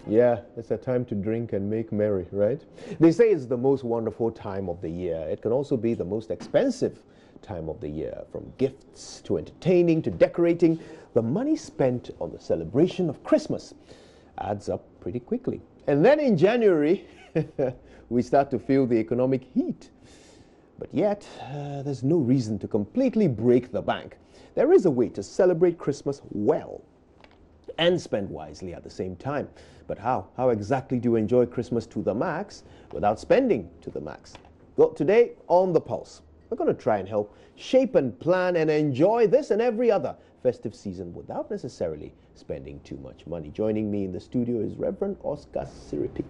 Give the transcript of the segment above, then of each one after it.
Yeah, it's a time to drink and make merry, right? They say it's the most wonderful time of the year. It can also be the most expensive time of the year. From gifts to entertaining to decorating, the money spent on the celebration of Christmas adds up pretty quickly. And then in January, we start to feel the economic heat. But yet, there's no reason to completely break the bank. There is a way to celebrate Christmas well and spend wisely at the same time. But how? How exactly do you enjoy Christmas to the max without spending to the max? Well, today on The Pulse, we're going to try and help shape and plan and enjoy this and every other festive season without necessarily spending too much money. Joining me in the studio is Reverend Oscar Sipiri,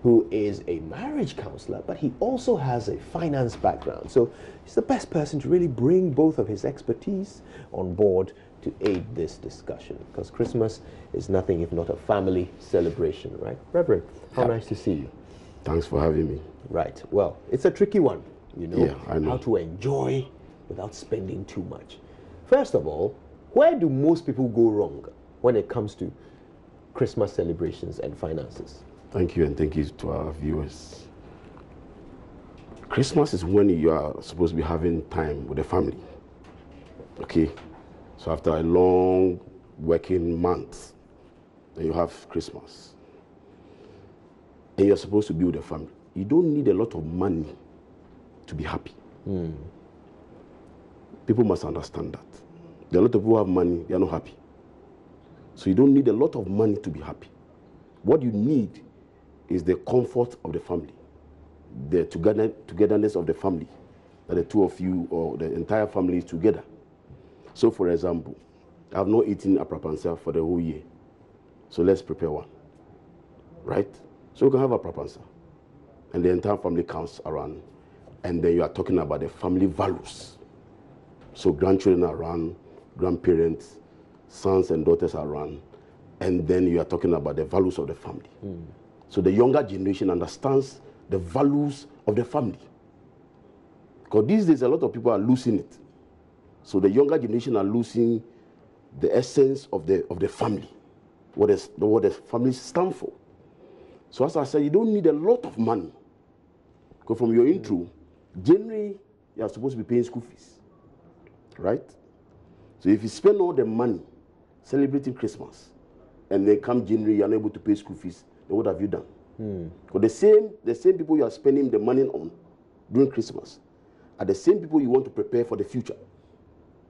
who is a marriage counselor, but he also has a finance background. So he's the best person to really bring both of his expertise on board to aid this discussion, because Christmas is nothing if not a family celebration, right? Reverend, how nice to see you. Thanks for having me. Right. Well, it's a tricky one, you know, Yeah, I know. how to enjoy without spending too much. First of all, where do most people go wrong when it comes to Christmas celebrations and finances? Thank you, and thank you to our viewers. Christmas is when you are supposed to be having time with the family. Okay? So after a long working month, then you have Christmas. And you're supposed to be with the family. You don't need a lot of money to be happy. People must understand that. There are a lot of people who have money, they are not happy. So you don't need a lot of money to be happy. What you need is the comfort of the family, the togetherness of the family, that the two of you or the entire family is together. So for example, I have not eaten a prapansa for the whole year. So let's prepare one, right? So you can have a prapansa, and the entire family comes around, and then you are talking about the family values. So grandchildren are around, grandparents, sons and daughters are around, and then you are talking about the values of the family. So the younger generation understands the values of the family. Because these days a lot of people are losing it. So the younger generation are losing the essence of the family, what the family stand for. So as I said, you don't need a lot of money. Because from your intro, January, you are supposed to be paying school fees, right? So if you spend all the money celebrating Christmas, and then come January, you are unable to pay school fees, then what have you done? Because the same people you are spending the money on during Christmas are the same people you want to prepare for the future,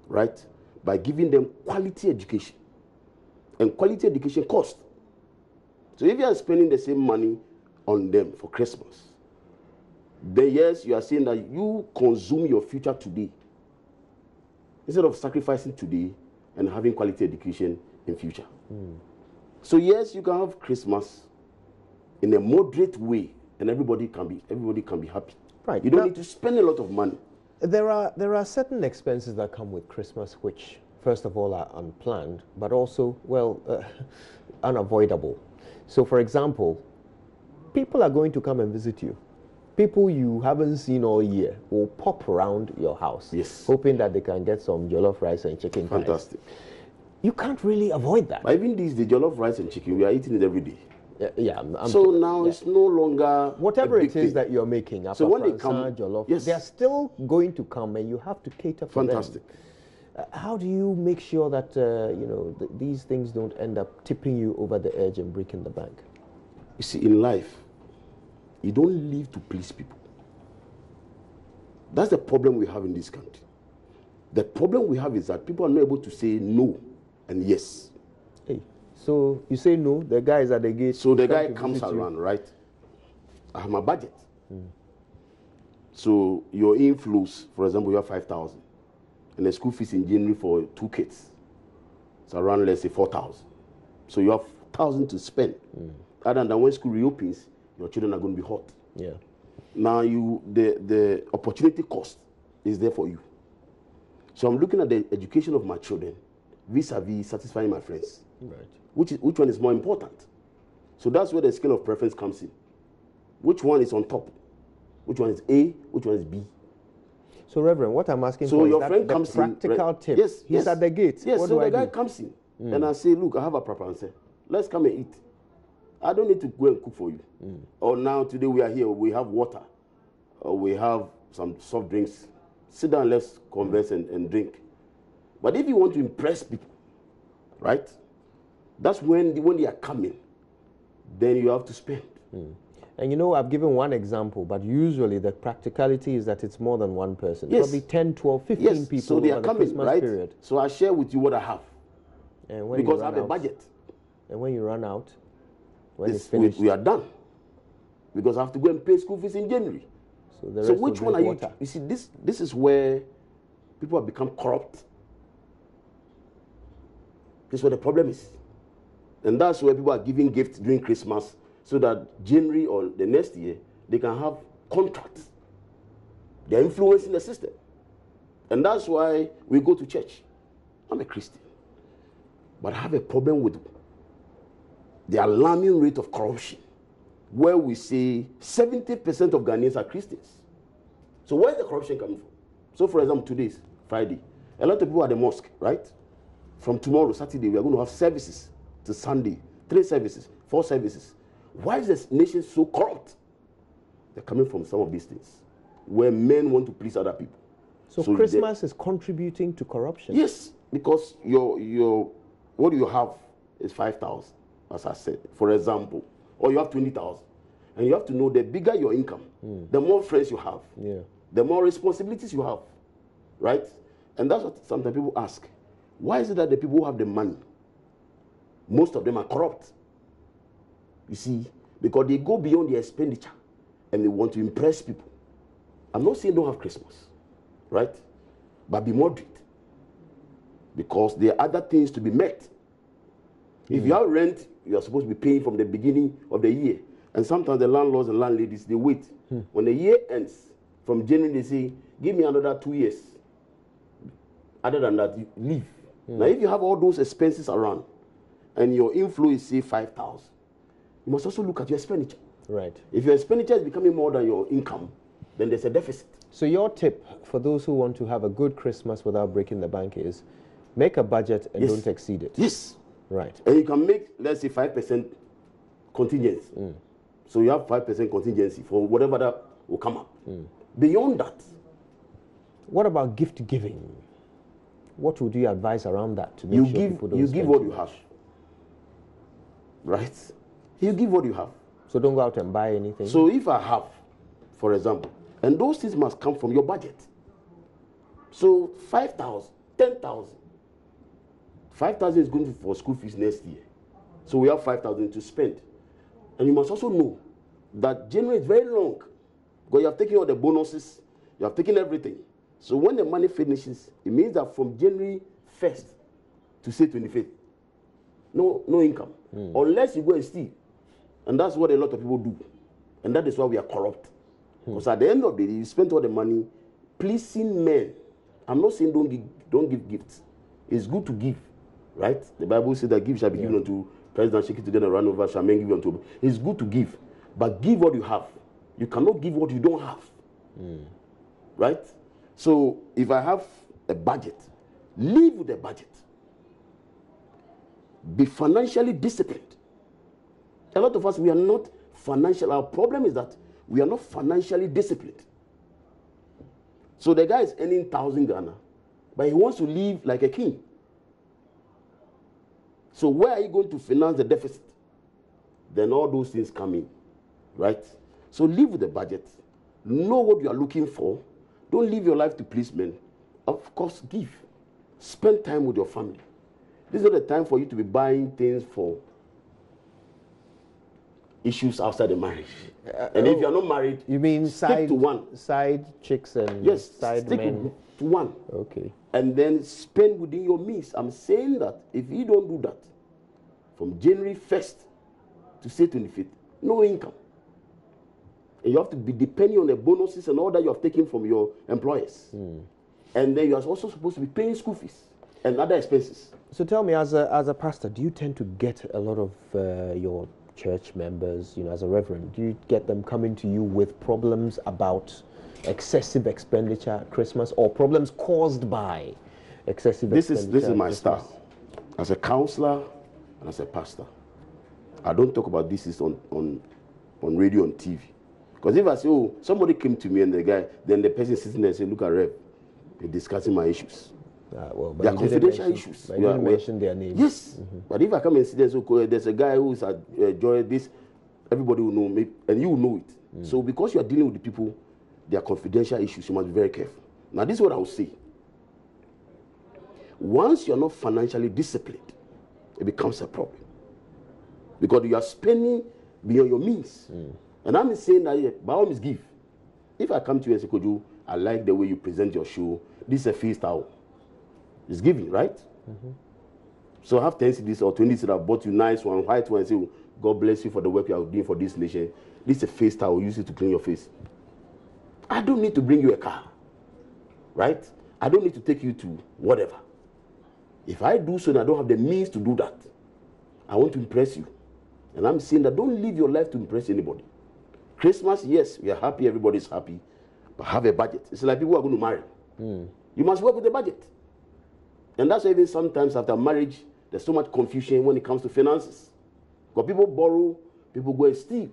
right? By giving them quality education. And quality education costs. So if you are spending the same money on them for Christmas, then yes, you are saying that you consume your future today instead of sacrificing today and having quality education in future. So yes, you can have Christmas in a moderate way, and everybody can be happy. Right. You don't need to spend a lot of money. There are certain expenses that come with Christmas which, first of all, are unplanned, but also, well, unavoidable. So, for example, people are going to come and visit you. People you haven't seen all year will pop around your house, Yes. hoping that they can get some jollof rice and chicken. Fantastic. You can't really avoid that. But even the jollof rice and chicken, we are eating it every day. Yeah. So now it's no longer whatever a big it is thing. that you're making, So when they come, jollof, yes. they're still going to come, and you have to cater for Fantastic. them. How do you make sure that these things don't end up tipping you over the edge and breaking the bank? You see, in life, you don't live to please people. That's the problem we have in this country. The problem we have is that people are not able to say no and yes. Hey, so you say no, the guy is at the gate. So the guy comes around, right? I have my budget. So your inflows, for example, you have 5,000. And the school fees in January for 2 kids. It's around, let's say, 4,000. So you have 1,000 to spend. Other than when school reopens, your children are going to be hot. Yeah. Now the opportunity cost is there for you. So I'm looking at the education of my children vis-a-vis satisfying my friends. Right. Which one is more important? So that's where the scale of preference comes in. Which one is on top? Which one is A? Which one is B? So, Reverend, what I'm asking So for your is friend that comes the practical in, tip. Yes, He's at the gate. Yes, What so do the guy do? comes in, and I say, look, I have a prapansa. Let's come and eat. I don't need to go and cook for you. Or now, today we are here, we have water, or we have some soft drinks. Sit down, let's converse and drink. But if you want to impress people, right, that's when they are coming, then you have to spend. And you know, I've given one example, but usually the practicality is that it's more than one person. Yes. Probably 10, 12, 15 people so they are over the coming, Christmas right? period. So I share with you what I have. And when Because you I have a budget. And when you run out, when it's finished, we are done. Because I have to go and pay school fees in January. So which one are you? You see, this is where people have become corrupt. This is where the problem is. And that's where people are giving gifts during Christmas so that January or the next year, they can have contracts. They're influencing the system. And that's why we go to church. I'm a Christian. But I have a problem with the alarming rate of corruption, where we say 70% of Ghanaians are Christians. So where is the corruption coming from? So for example, today's Friday. A lot of people are at the mosque, right? From tomorrow, Saturday, we are going to have services to Sunday. 3 services, 4 services. Why is this nation so corrupt? They're coming from some of these things, where men want to please other people. So Christmas is contributing to corruption? Yes, because your what you have is 5,000, as I said, for example. Or you have 20,000. And you have to know the bigger your income, the more friends you have, the more responsibilities you have, right? And that's what sometimes people ask. Why is it that the people who have the money, most of them are corrupt? You see, because they go beyond their expenditure and they want to impress people. I'm not saying don't have Christmas, right? But be moderate. Because there are other things to be met. If you have rent, you are supposed to be paying from the beginning of the year. And sometimes the landlords and landladies, they wait. When the year ends, from January, they say, give me another 2 years. Other than that, you leave. Now, if you have all those expenses around, and your inflow is, say, 5,000, you must also look at your expenditure. Right. If your expenditure is becoming more than your income, then there's a deficit. So your tip for those who want to have a good Christmas without breaking the bank is make a budget and don't exceed it. Yes. Right. And you can make, let's say, 5% contingency. So you have 5% contingency for whatever that will come up. Beyond that. What about gift giving? What would you advise around that to make sure people don't you give what you have. Right? You give what you have. So don't go out and buy anything. So if I have, for example, and those things must come from your budget. So 5,000, 10,000. 5,000 is going for school fees next year. So we have 5,000 to spend. And you must also know that January is very long. Because you have taken all the bonuses, you have taken everything. So when the money finishes, it means that from January 1st to say 25th, no income. Unless you go and steal. And that's what a lot of people do. And that is why we are corrupt. Because at the end of the day, you spend all the money pleasing men. I'm not saying don't give gifts. It's good to give, right? The Bible says that give shall be given unto president, shake it together and run over, shall men give unto. It's good to give. But give what you have. You cannot give what you don't have. Right? So if I have a budget, live with a budget. Be financially disciplined. A lot of us, we are not financial. Our problem is that we are not financially disciplined. So the guy is earning 1,000 Ghana, but he wants to live like a king. So where are you going to finance the deficit? Then all those things come in, right? So live with the budget. Know what you are looking for. Don't live your life to please men. Of course, give. Spend time with your family. This is not the time for you to be buying things for issues outside the marriage. And if you are not married, you mean stick to one. Side chicks and side stick men. to one. Okay. And then spend within your means. I'm saying that if you don't do that, from January 1st to say 25th, no income. And you have to be depending on the bonuses and all that you have taken from your employers. And then you are also supposed to be paying school fees and other expenses. So tell me, as a pastor, do you tend to get a lot of your church members, as a reverend, do you get them coming to you with problems about excessive expenditure at Christmas or problems caused by excessive expenditure? This is my style as a counselor and as a pastor. I don't talk about this on radio, on TV. Because if I say, oh, somebody came to me and then the person sitting there and say, look at Rev, they're discussing my issues. Well, but they are confidential issues. But you didn't mention their names. Yes. But if I come and see there's a guy who's at Joy, this, everybody will know me, and you will know it. So because you are dealing with the people, their confidential issues, you must be very careful. Now, this is what I will say. Once you are not financially disciplined, it becomes a problem. Because you are spending beyond your means. And I'm saying that, by all means, give. If I come to you and say, Kojo, I like the way you present your show, this is a face towel. It's giving, right? So I have 10 CDs or 20 CDs, I bought you nice one, white one, and say, God bless you for the work you are doing for this nation. This is a face towel, use it to clean your face. I don't need to bring you a car, right? I don't need to take you to whatever. If I do so and I don't have the means to do that, I want to impress you. And I'm saying that don't live your life to impress anybody. Christmas, yes, we are happy, everybody's happy, but have a budget. It's like people who are going to marry. You must work with a budget. And that's why even sometimes after marriage, there's so much confusion when it comes to finances. Because people borrow, people go and steal.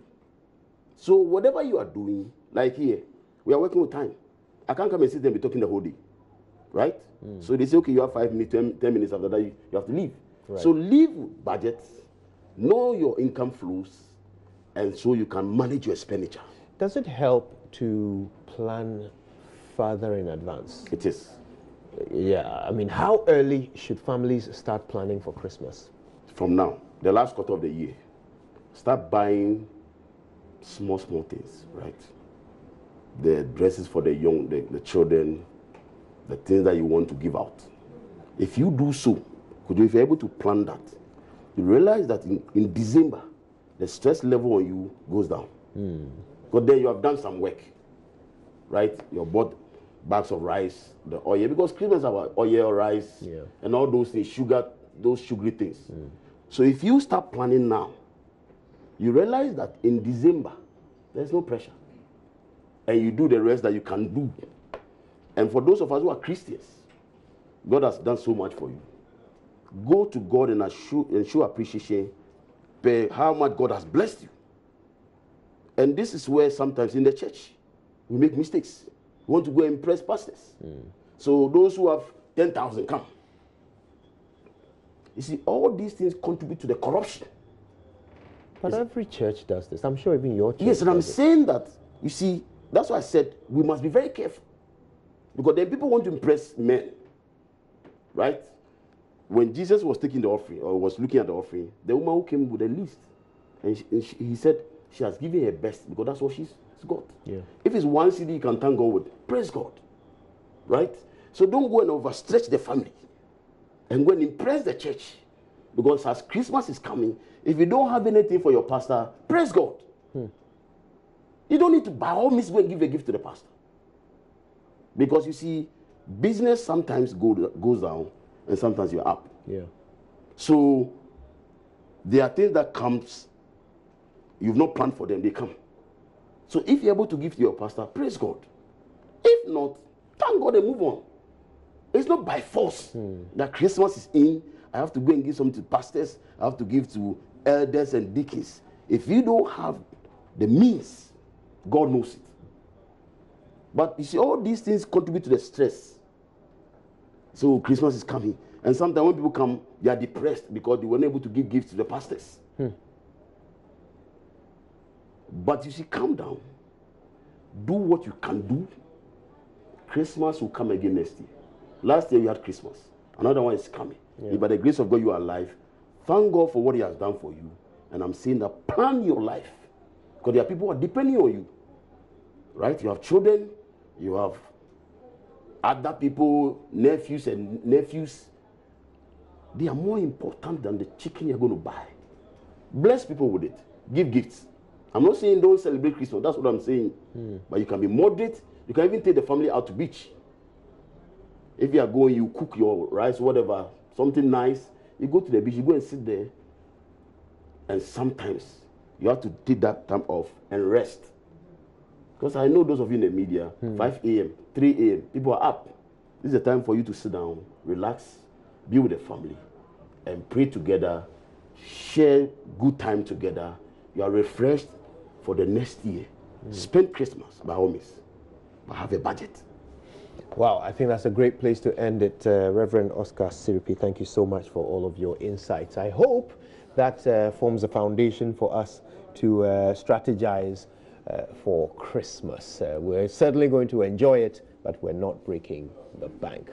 So whatever you are doing, like here, we are working with time. I can't come and sit there and be talking the whole day, right? So they say, okay, you have 5 minutes, 10 minutes, after that you have to leave. Right. So leave budgets, know your income flows, and so you can manage your expenditure. Does it help to plan further in advance? It is. Yeah, I mean, how early should families start planning for Christmas? From now, the last quarter of the year. Start buying small things, right? The dresses for the young, the children, the things that you want to give out. If you do so, if you're able to plan that, you realize that in December, the stress level on you goes down. Because then you have done some work, right? You bought bags of rice, the oil, because Christmas is about oil, rice, and all those things, sugar, those sugary things. So if you start planning now, you realize that in December, there's no pressure. And you do the rest that you can do. And for those of us who are Christians, God has done so much for you. Go to God and show appreciation for how much God has blessed you. And this is where sometimes in the church, we make mistakes. We want to go and impress pastors. So those who have 10,000 come. You see, all these things contribute to the corruption. But every church does this. I'm sure even your church. Yes, and I'm saying that, you see, that's why I said we must be very careful. Because then people want to impress men. Right? When Jesus was taking the offering, or was looking at the offering, the woman who came with the least, and he said she has given her best, because that's what she's got. Yeah. If it's 1 CD you can thank God with, praise God. Right? So don't go and overstretch the family. And go and impress the church. Because as Christmas is coming, if you don't have anything for your pastor, praise God. You don't need to by all means go and give a gift to the pastor. Because you see, business sometimes goes down and sometimes you're up. Yeah. So there are things that comes, you've not planned for them, they come. So if you're able to give to your pastor, praise God. If not, thank God and move on. It's not by force that Christmas is in. I have to go and give something to pastors. I have to give to elders and deacons. If you don't have the means, God knows it. But you see, all these things contribute to the stress. So Christmas is coming. And sometimes when people come, they are depressed because they weren't able to give gifts to the pastors. But you see, calm down. Do what you can do. Christmas will come again next year. Last year you had Christmas. Another one is coming. If by the grace of God you are alive, thank God for what He has done for you. And I'm saying that plan your life. Because there are people who are depending on you. Right? You have children, you have other people, nephews. They are more important than the chicken you're going to buy. Bless people with it. Give gifts. I'm not saying don't celebrate Christmas. That's what I'm saying. But you can be moderate. You can even take the family out to beach. If you are going, you cook your rice, whatever, something nice. You go to the beach, you go and sit there. And sometimes you have to take that time off and rest. Because I know those of you in the media, 5 a.m., 3 a.m., people are up. This is a time for you to sit down, relax, be with the family, and pray together share good time together. You are refreshed for the next year. Spend Christmas by all means, but have a budget. Wow, I think that's a great place to end it. Reverend Oscar Sipiri, thank you so much for all of your insights. I hope that forms a foundation for us to strategize for Christmas. We're certainly going to enjoy it, but we're not breaking the bank.